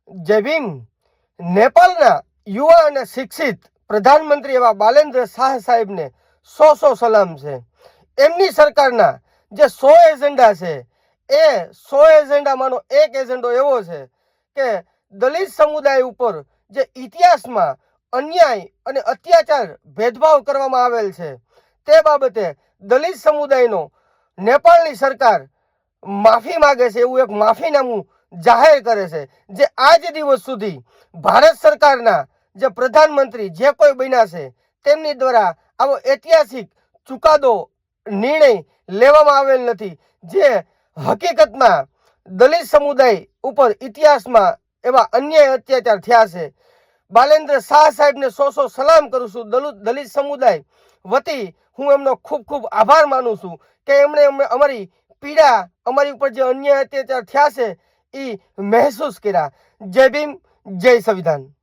જય ભીમ. નેપાળના યુવા અને શિક્ષિત પ્રધાનમંત્રી એવા બાલેન્દ્ર શાહ સાહેબને સો સલામ છે. એમની સરકારના જે 100 એજન્ડા છે એ 100 એજન્ડામાંનો એક એજન્ડો એવો છે કે દલિત સમુદાય ઉપર જે ઇતિહાસમાં અન્યાય અને અત્યાચાર ભેદભાવ કરવામાં આવેલ છે તે બાબતે દલિત સમુદાયનો નેપાળની સરકાર માફી માગે છે, એવું એક માફીનામું જાહેર કરે છે. જે આજ દિવસ સુધી ભારત સરકારના જે પ્રધાનમંત્રી જે કોઈ બન્યા છે તેમની દ્વારા આવો ઐતિહાસિક ચુકાદો નિર્ણય લેવામાં આવેલ નથી. જે હકીકતમાં દલિત સમુદાય ઉપર ઇતિહાસમાં એવા અન્યાય અત્યાચાર થયા છે. બાલેન્દ્ર શાહ સાહેબને સો સલામ કરું છું. દલિત સમુદાય વતી હું એમનો ખૂબ ખૂબ આભાર માનું છું કે એમણે અમારી પીડા, અમારી ઉપર જે અન્યાય અત્યાચાર થયા છે એ મહેસૂસ કર્યા. જય ભીમ, જય સંવિધાન.